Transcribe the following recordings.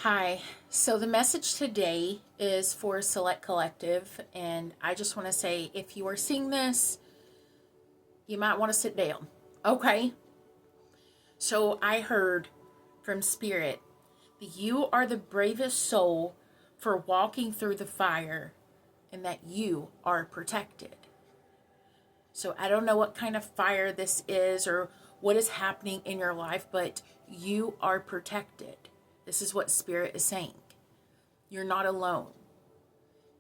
Hi. So the message today is for Select Collective, and I just want to say if you are seeing this, you might want to sit down. Okay? So I heard from Spirit that you are the bravest soul for walking through the fire and that you are protected. So I don't know what kind of fire this is or what is happening in your life, but you are protected. This is what Spirit is saying. You're not alone.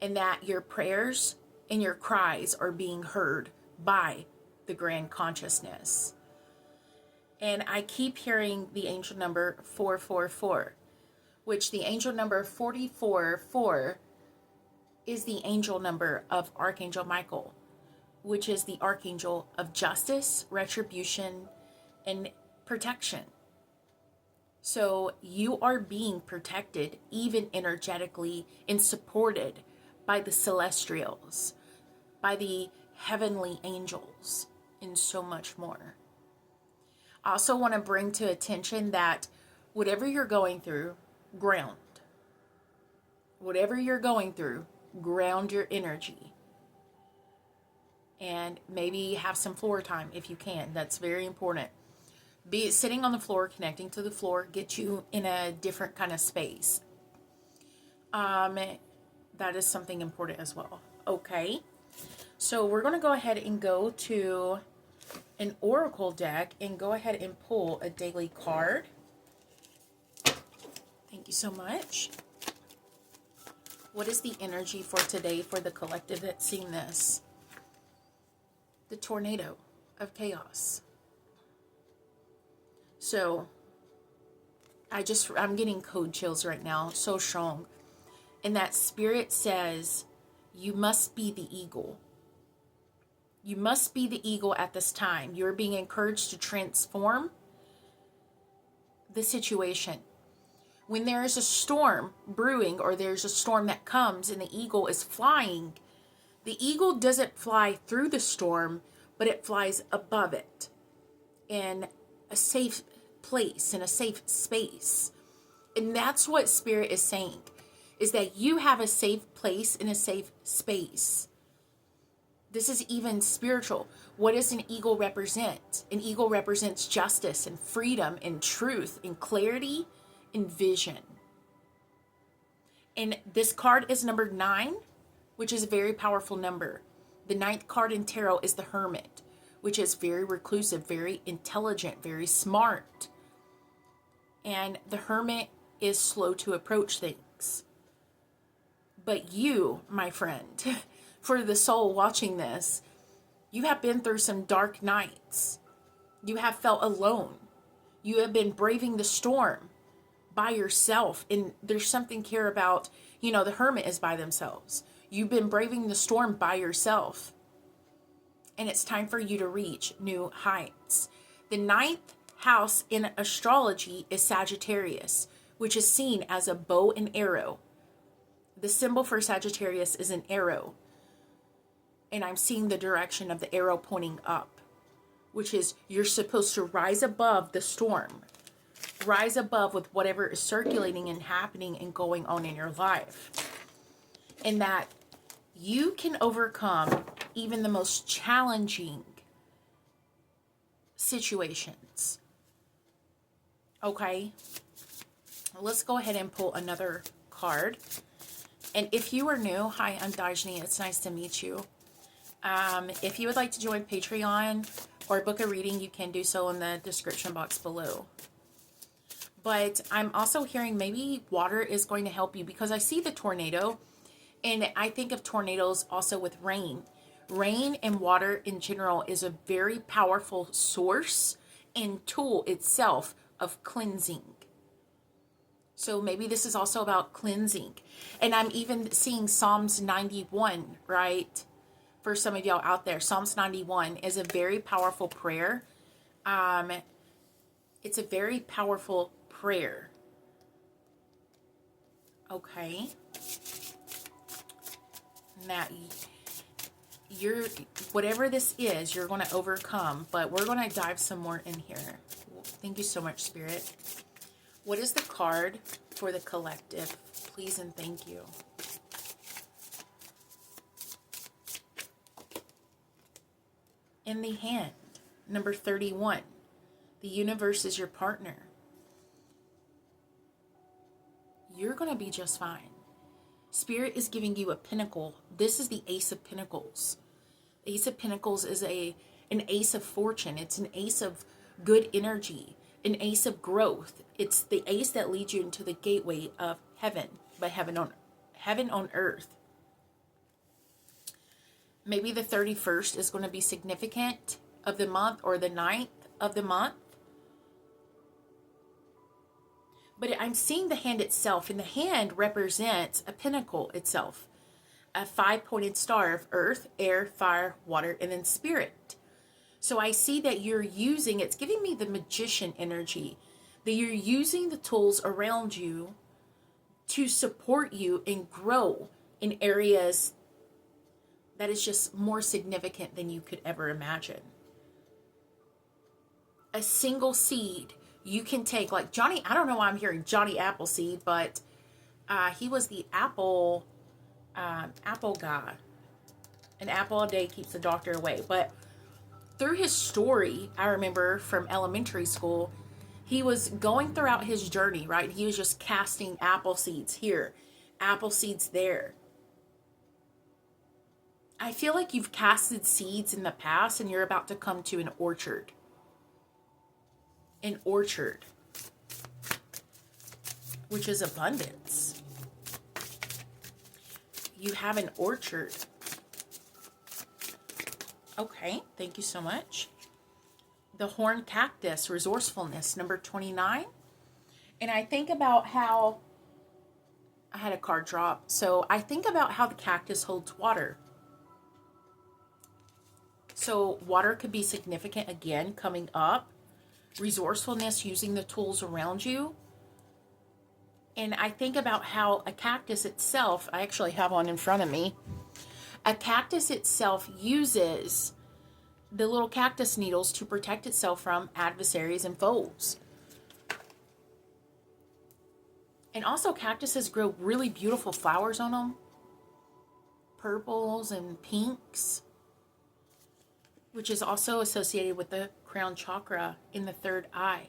And that your prayers and your cries are being heard by the grand consciousness. And I keep hearing the angel number 444, which the angel number 444 is the angel number of Archangel Michael, which is the archangel of justice, retribution, and protection. So you are being protected, even energetically, and supported by the celestials, by the heavenly angels, and so much more. I also want to bring to attention that whatever you're going through, ground. Whatever you're going through, ground your energy. And maybe have some floor time if you can. That's very important. Be it sitting on the floor, connecting to the floor, get you in a different kind of space. That is something important as well. Okay. So we're going to go ahead and go to an oracle deck and go ahead and pull a daily card. Thank you so much. What is the energy for today for the collective that's seeing this? The tornado of chaos. So, I'm getting code chills right now, so strong. And that Spirit says, you must be the eagle. You must be the eagle at this time. You're being encouraged to transform the situation. When there is a storm brewing or there's a storm that comes and the eagle is flying, the eagle doesn't fly through the storm, but it flies above it in a safe place, in a safe space. And that's what Spirit is saying, is that you have a safe place in a safe space. This is even spiritual. What does an eagle represent? An eagle represents justice and freedom and truth and clarity and vision. And this card is number 9, which is a very powerful number. The 9th card in tarot is the Hermit, which is very reclusive, very intelligent, very smart. And the Hermit is slow to approach things. But you, my friend, for the soul watching this, you have been through some dark nights. You have felt alone. You have been braving the storm by yourself. And there's something here about, the Hermit is by themselves. You've been braving the storm by yourself. And it's time for you to reach new heights. The 9th house in astrology is Sagittarius, which is seen as a bow and arrow. The symbol for Sagittarius is an arrow. And I'm seeing the direction of the arrow pointing up, which is you're supposed to rise above the storm. Rise above with whatever is circulating and happening and going on in your life. And that you can overcome even the most challenging situations. Okay? Let's go ahead and pull another card. And if you are new, hi, I'm Dajni. It's nice to meet you. If you would like to join Patreon or book a reading, you can do so in the description box below. But I'm also hearing maybe water is going to help you, because I see the tornado, and I think of tornadoes also with rain. Rain and water in general is a very powerful source and tool itself of cleansing. So maybe this is also about cleansing. And I'm even seeing Psalms 91, right? For some of y'all out there, Psalms 91 is a very powerful prayer. It's a very powerful prayer. Okay. That whatever this is, you're going to overcome. But we're going to dive some more in here. Thank you so much, Spirit. What is the card for the collective. Please and thank you. In the hand, number 31. The universe is your partner. You're going to be just fine. Spirit is giving you a pinnacle. This is the Ace of Pentacles. Ace of Pentacles is an ace of fortune. It's an ace of good energy, an ace of growth. It's the ace that leads you into the gateway of heaven, by heaven on earth. Maybe the 31st is going to be significant of the month, or the 9th of the month. But I'm seeing the hand itself, and the hand represents a pinnacle itself. A 5-pointed star of earth, air, fire, water, and then spirit. So I see that you're using, it's giving me the magician energy, that you're using the tools around you to support you and grow in areas that is just more significant than you could ever imagine. A single seed you can take, like Johnny, I don't know why I'm hearing Johnny Appleseed, but he was the apple guy. An apple a day keeps the doctor away. But through his story, I remember from elementary school, he was going throughout his journey, right? He was just casting apple seeds here, apple seeds there. I feel like you've casted seeds in the past and you're about to come to an orchard. An orchard, which is abundance. You have an orchard. Okay, thank you so much. The horn cactus, resourcefulness, number 29. And I think about how, I had a card drop. So I think about how the cactus holds water. So water could be significant again coming up. Resourcefulness, using the tools around you. And I think about how a cactus itself, I actually have one in front of me. A cactus itself uses the little cactus needles to protect itself from adversaries and foes. And also cactuses grow really beautiful flowers on them. Purples and pinks. Which is also associated with the crown chakra in the third eye.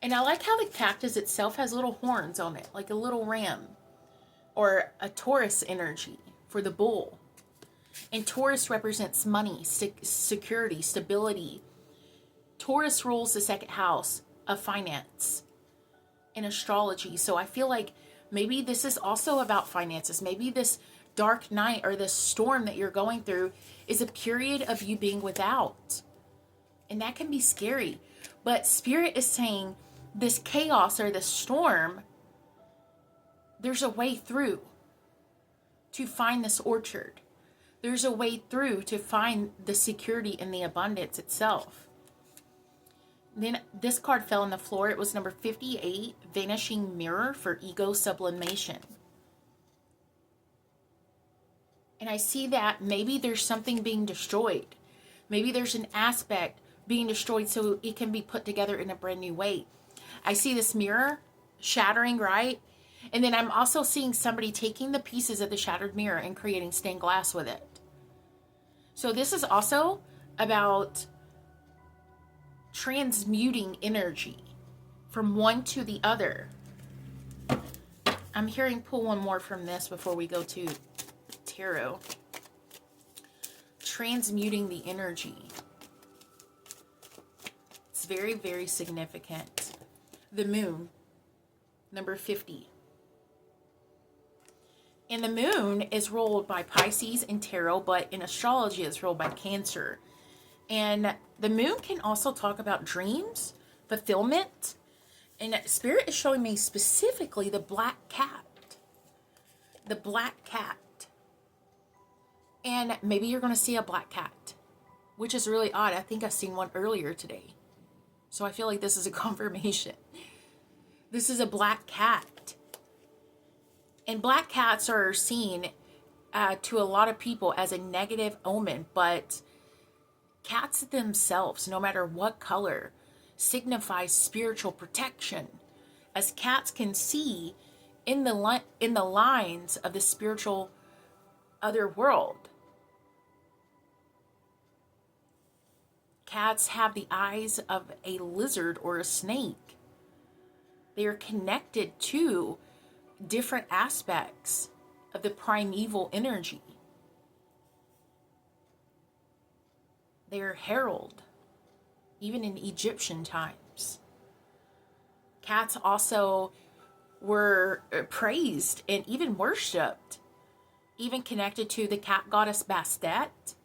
And I like how the cactus itself has little horns on it, like a little ram, or a Taurus energy for the bull. And Taurus represents money, security, stability. Taurus rules the second house of finance in astrology. So I feel like maybe this is also about finances. Maybe this dark night or this storm that you're going through is a period of you being without. And that can be scary. But Spirit is saying this chaos or this storm, there's a way through to find this orchard. There's a way through to find the security and the abundance itself. Then this card fell on the floor. It was number 58, Vanishing Mirror for Ego Sublimation. And I see that maybe there's something being destroyed. Maybe there's an aspect being destroyed so it can be put together in a brand new way. I see this mirror shattering, right? And then I'm also seeing somebody taking the pieces of the shattered mirror and creating stained glass with it. So this is also about transmuting energy from one to the other. I'm hearing pull one more from this before we go to tarot. Transmuting the energy. It's very, very significant. The moon, number 50. And the moon is ruled by Pisces in tarot, but in astrology it's ruled by Cancer. And the moon can also talk about dreams, fulfillment. And Spirit is showing me specifically the black cat. The black cat. And maybe you're going to see a black cat, which is really odd. I think I've seen one earlier today. So I feel like this is a confirmation. This is a black cat. And black cats are seen to a lot of people as a negative omen. But cats themselves, no matter what color, signify spiritual protection, as cats can see in the lines of the spiritual other world. Cats have the eyes of a lizard or a snake. They are connected to different aspects of the primeval energy. They are heralded, even in Egyptian times. Cats also were praised and even worshipped, even connected to the cat goddess Bastet.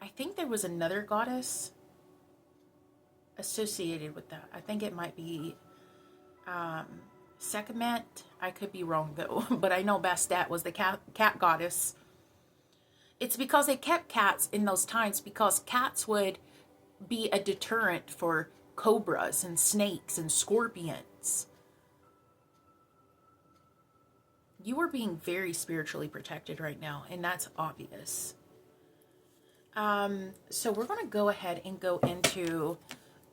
I think there was another goddess associated with that. I think it might be Sekhmet. I could be wrong though, but I know Bastet was the cat goddess. It's because they kept cats in those times, because cats would be a deterrent for cobras and snakes and scorpions. You are being very spiritually protected right now, and that's obvious. So we're going to go ahead and go into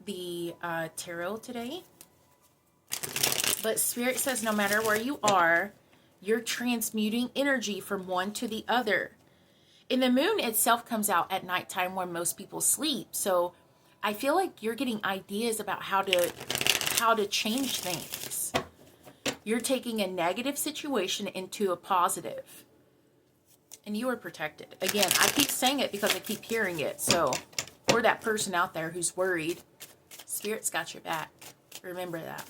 the tarot today. But Spirit says no matter where you are, you're transmuting energy from one to the other. And the moon itself comes out at nighttime when most people sleep. So I feel like you're getting ideas about how to change things. You're taking a negative situation into a positive. And you are protected. Again, I keep saying it because I keep hearing it. So, for that person out there who's worried, Spirit's got your back. Remember that.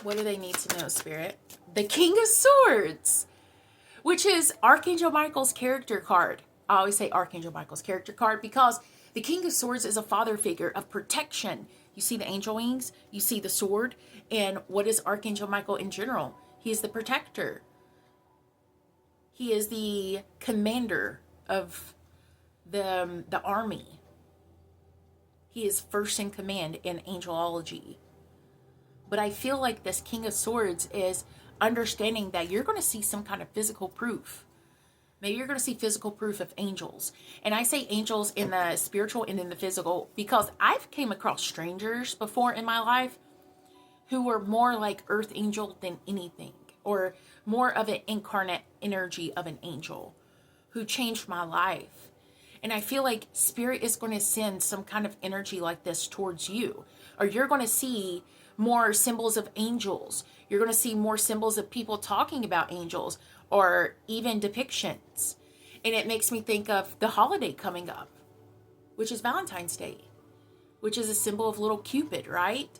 What do they need to know, Spirit? The King of Swords, which is Archangel Michael's character card. I always say Archangel Michael's character card because the King of Swords is a father figure of protection. You see the angel wings, you see the sword, and what is Archangel Michael in general? He is the protector. He is the commander of the army. He is first in command in angelology. But I feel like this King of Swords is understanding that you're going to see some kind of physical proof. Maybe you're going to see physical proof of angels. And I say angels in the spiritual and in the physical because I've came across strangers before in my life who were more like earth angel than anything, or more of an incarnate energy of an angel who changed my life. And I feel like Spirit is going to send some kind of energy like this towards you, or you're going to see more symbols of angels. You're going to see more symbols of people talking about angels, or even depictions. And it makes me think of the holiday coming up, which is Valentine's Day, which is a symbol of little Cupid, right?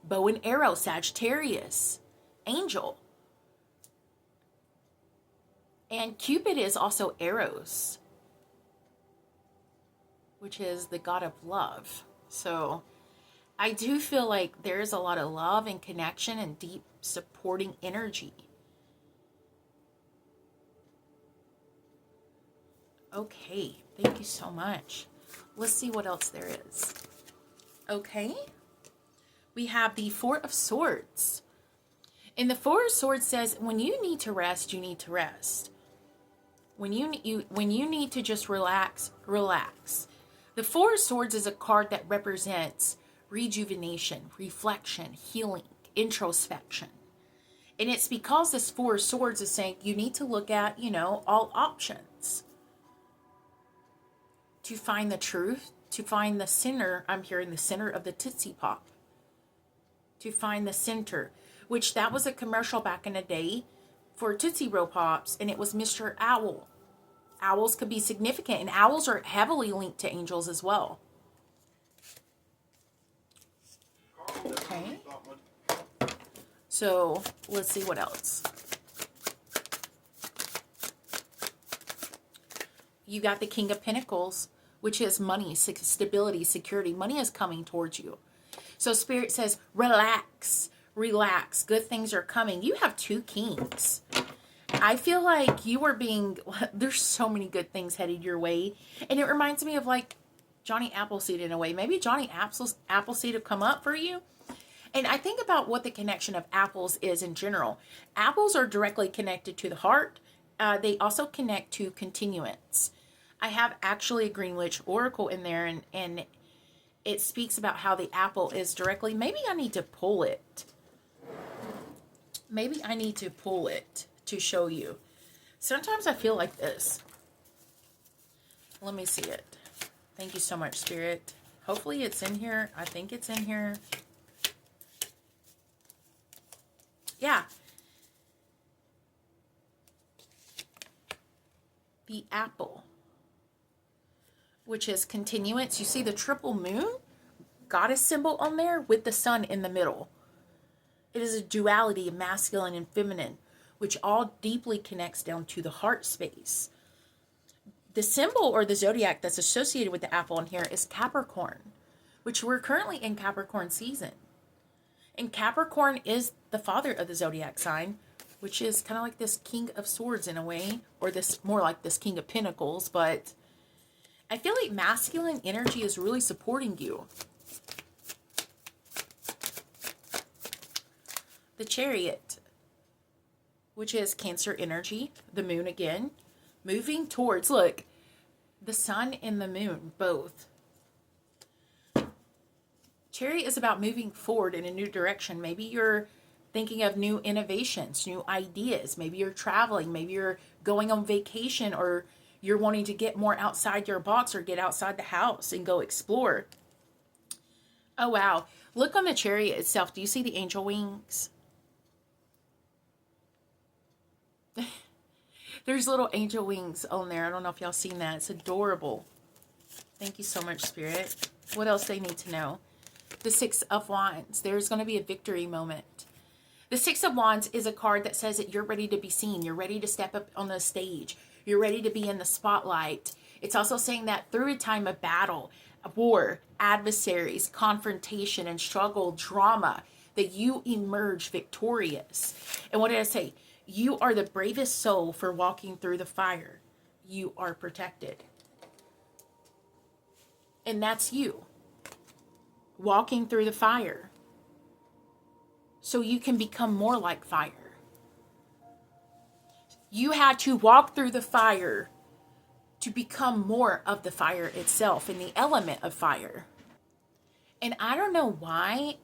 Bow and arrow, Sagittarius, angel. And Cupid is also Eros, which is the god of love. So I do feel like there's a lot of love and connection and deep supporting energy. Okay, thank you so much. Let's see what else there is. Okay, we have the Four of Swords. And the Four of Swords says, when you need to rest, you need to rest. When you need to just relax, relax. The Four of Swords is a card that represents rejuvenation, reflection, healing, introspection. And it's because this Four of Swords is saying you need to look at, all options to find the truth, to find the center. I'm hearing the center of the Tootsie Pop. To find the center, which that was a commercial back in the day for Tootsie Roll Pops, and it was Mr. Owl. Owls could be significant, and owls are heavily linked to angels as well. Okay. So let's see what else. You got the King of Pentacles, which is money, stability, security. Money is coming towards you. So Spirit says, relax, relax. Good things are coming. You have two kings. I feel like you are there's so many good things headed your way. And it reminds me of like Johnny Appleseed in a way. Maybe Johnny Appleseed have come up for you. And I think about what the connection of apples is in general. Apples are directly connected to the heart. They also connect to continuance. I have actually a Greenwich Oracle in there, and it speaks about how the apple is directly, maybe I need to pull it. Maybe I need to pull it to show you. Sometimes I feel like this. Let me see it. Thank you so much, Spirit. Hopefully it's in here. I think it's in here. Yeah. The apple, which is continuance. You see the triple moon goddess symbol on there with the sun in the middle. It is a duality of masculine and feminine, which all deeply connects down to the heart space. The symbol or the zodiac that's associated with the apple in here is Capricorn, which we're currently in Capricorn season. And Capricorn is the father of the zodiac sign, which is kind of like this King of Swords in a way, or this more like this King of Pentacles, but I feel like masculine energy is really supporting you. The Chariot, which is Cancer energy, the moon again, moving towards, look, the sun and the moon, both. Chariot is about moving forward in a new direction. Maybe you're thinking of new innovations, new ideas. Maybe you're traveling. Maybe you're going on vacation, or you're wanting to get more outside your box or get outside the house and go explore. Oh, wow. Look on the Chariot itself. Do you see the angel wings? There's little angel wings on there. I don't know if y'all seen that. It's adorable. Thank you so much, Spirit. What else they need to know? The Six of Wands. There's going to be a victory moment. The Six of Wands is a card that says that you're ready to be seen. You're ready to step up on the stage. You're ready to be in the spotlight. It's also saying that through a time of battle, war, adversaries, confrontation, and struggle, drama, that you emerge victorious. And what did I say? You are the bravest soul for walking through the fire. You are protected. And that's you. Walking through the fire. So you can become more like fire. You had to walk through the fire to become more of the fire itself and the element of fire. And I don't know why,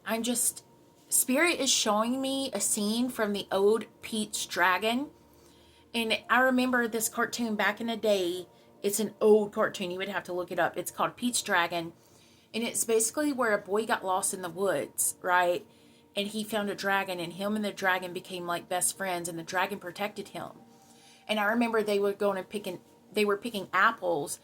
Spirit is showing me a scene from the old Pete's Dragon. And I remember this cartoon back in the day. It's an old cartoon. You would have to look it up. It's called Pete's Dragon. And it's basically where a boy got lost in the woods, right? And he found a dragon, and him and the dragon became like best friends, and the dragon protected him. And I remember they were picking apples,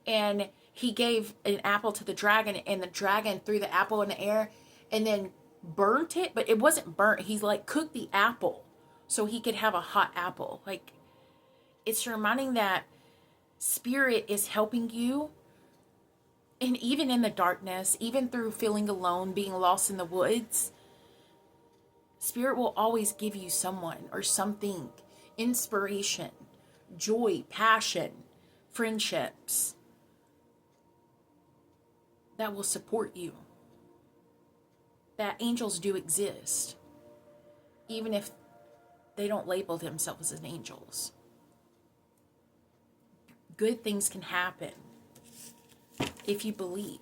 and he gave an apple to the dragon, and the dragon threw the apple in the air and then burnt it, but it wasn't burnt. He's like cooked the apple so he could have a hot apple. Like, it's reminding that Spirit is helping you. And even in the darkness, even through feeling alone, being lost in the woods, Spirit will always give you someone or something, inspiration, joy, passion, friendships that will support you. That angels do exist, even if they don't label themselves as angels. Good things can happen if you believe.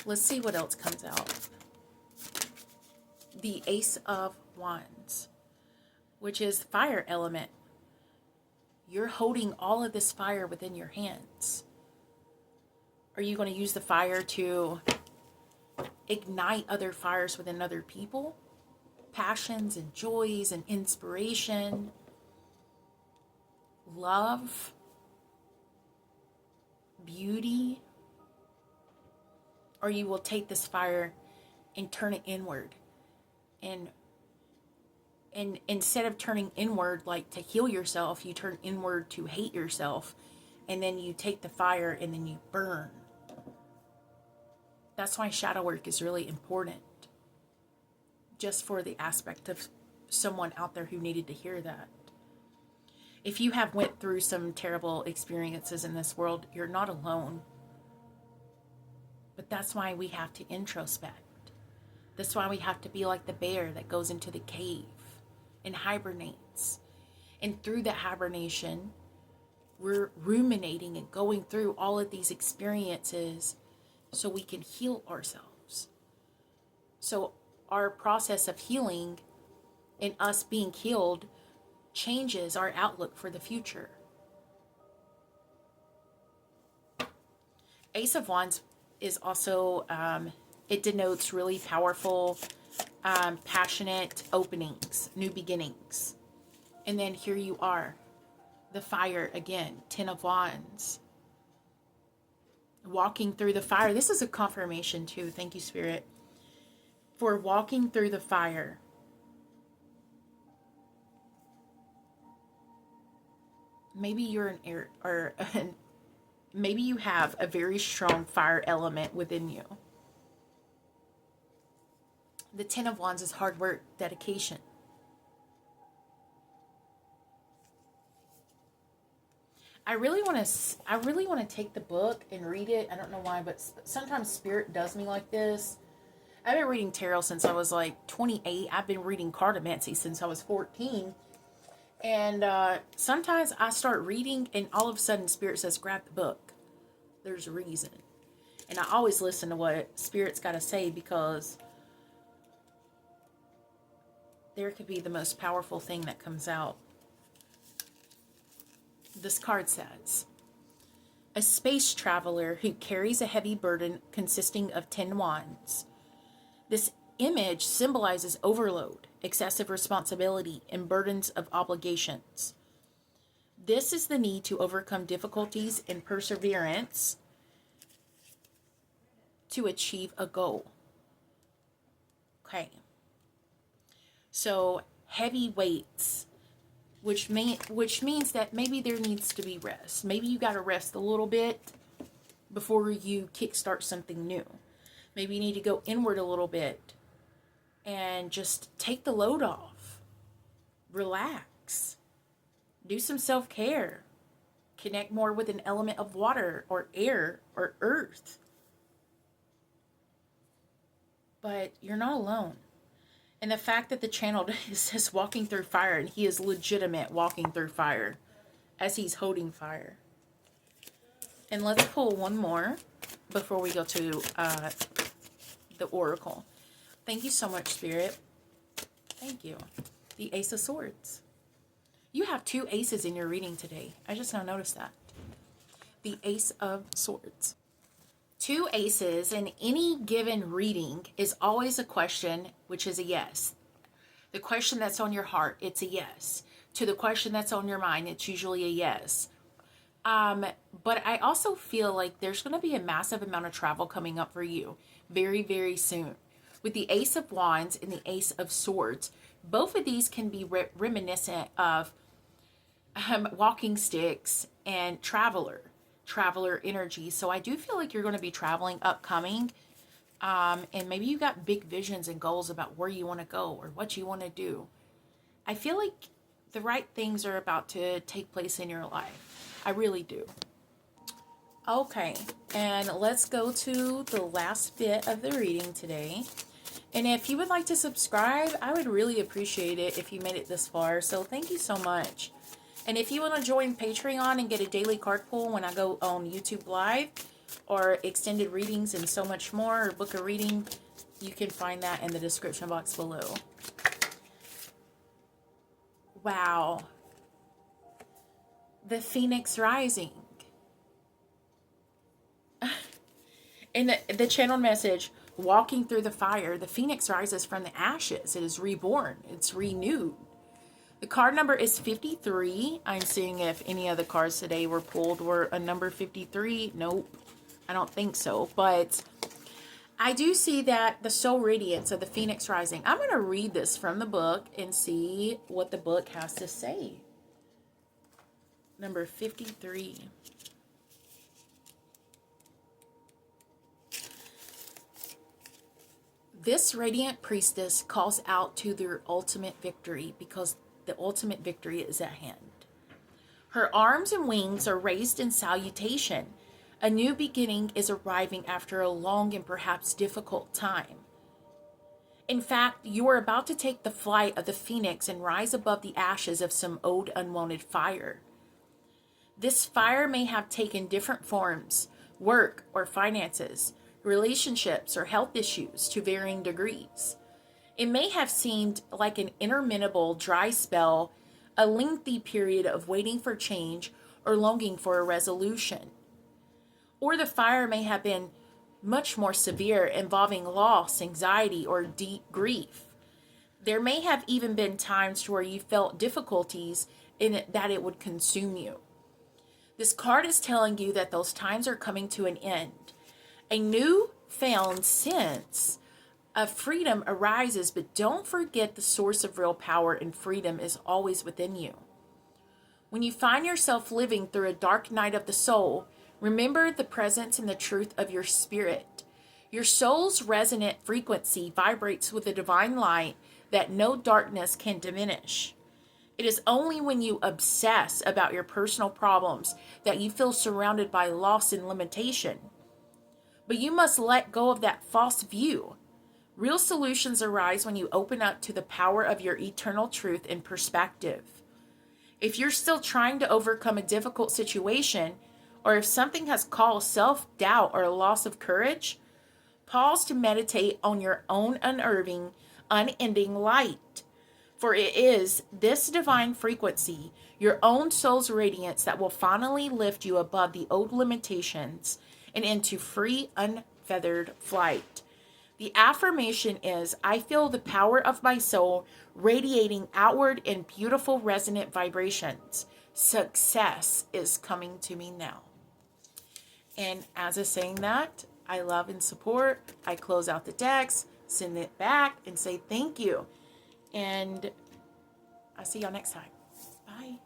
Let's see what else comes out. The Ace of Wands, which is fire element. You're holding all of this fire within your hands. Are you going to use the fire to ignite other fires within other people? Passions and joys and inspiration. Love. Beauty. Or you will take this fire and turn it inward. And instead of turning inward like to heal yourself, you turn inward to hate yourself. And then you take the fire and then you burn. That's why shadow work is really important. Just for the aspect of someone out there who needed to hear that. If you have went through some terrible experiences in this world, you're not alone. But that's why we have to introspect. That's why we have to be like the bear that goes into the cave and hibernates. And through that hibernation, we're ruminating and going through all of these experiences so we can heal ourselves. So our process of healing and us being healed changes our outlook for the future. Ace of Wands is also, it denotes really powerful, passionate openings, new beginnings. And then here you are, the fire again, 10 of Wands. Walking through the fire. This is a confirmation too. Thank you, Spirit, for walking through the fire. Maybe you're an air, or maybe you have a very strong fire element within you. The 10 of Wands is hard work, dedication. I really want to take the book and read it. I don't know why, but sometimes Spirit does me like this. I've been reading tarot since I was like 28. I've been reading cartomancy since I was 14. And sometimes I start reading and all of a sudden Spirit says, grab the book. There's a reason. And I always listen to what Spirit's got to say, because there could be the most powerful thing that comes out. This card says, a space traveler who carries a heavy burden consisting of 10 wands. This image symbolizes overload, excessive responsibility, and burdens of obligations. This is the need to overcome difficulties and perseverance to achieve a goal. Okay. So heavy weights, which means that maybe there needs to be rest. Maybe you got to rest a little bit before you kickstart something new. Maybe you need to go inward a little bit and just take the load off. Relax. Do some self-care. Connect more with an element of water or air or earth. But you're not alone. And the fact that the channel says walking through fire, and he is legitimate walking through fire as he's holding fire. And let's pull one more before we go to the oracle. Thank you so much, Spirit. Thank you. The Ace of Swords. You have 2 aces in your reading today. I just now noticed that. The Ace of Swords. 2 aces in any given reading is always a question, which is a yes. The question that's on your heart, it's a yes. To the question that's on your mind, it's usually a yes. But I also feel like there's going to be a massive amount of travel coming up for you very, very soon. With the Ace of Wands and the Ace of Swords, both of these can be reminiscent of walking sticks and traveler energy. So I do feel like you're going to be traveling upcoming. And maybe you got big visions and goals about where you want to go or what you want to do. I feel like the right things are about to take place in your life. I really do. Okay, and let's go to the last bit of the reading today. And if you would like to subscribe, I would really appreciate it if you made it this far. So thank you so much. And if you want to join Patreon and get a daily card pull when I go on YouTube Live, or extended readings and so much more, or book a reading, you can find that in the description box below. Wow. The Phoenix Rising. In the channel message, walking through the fire, the Phoenix rises from the ashes. It is reborn. It's renewed. The card number is 53. I'm seeing if any of the cards today were pulled were a number 53. Nope, I don't think so. But I do see that the soul radiance of the Phoenix rising. I'm going to read this from the book and see what the book has to say. Number 53. This radiant priestess calls out to their ultimate victory because the ultimate victory is at hand. Her arms and wings are raised in salutation. A new beginning is arriving after a long and perhaps difficult time. In fact, you are about to take the flight of the phoenix and rise above the ashes of some old unwanted fire. This fire may have taken different forms, work or finances, relationships, or health issues to varying degrees. It may have seemed like an interminable dry spell, a lengthy period of waiting for change or longing for a resolution. Or the fire may have been much more severe, involving loss, anxiety, or deep grief. There may have even been times where you felt difficulties in it, that it would consume you. This card is telling you that those times are coming to an end. A new-found sense of freedom arises, but don't forget the source of real power and freedom is always within you. When you find yourself living through a dark night of the soul, remember the presence and the truth of your spirit. Your soul's resonant frequency vibrates with a divine light that no darkness can diminish. It is only when you obsess about your personal problems that you feel surrounded by loss and limitation. But you must let go of that false view. Real solutions arise when you open up to the power of your eternal truth and perspective. If you're still trying to overcome a difficult situation, or if something has caused self-doubt or a loss of courage, pause to meditate on your own unending light. For it is this divine frequency, your own soul's radiance, that will finally lift you above the old limitations and into free, unfeathered flight. The affirmation is, I feel the power of my soul radiating outward in beautiful resonant vibrations. Success is coming to me now. And as I'm saying that, I love and support. I close out the decks, send it back, and say thank you. And I'll see y'all next time. Bye.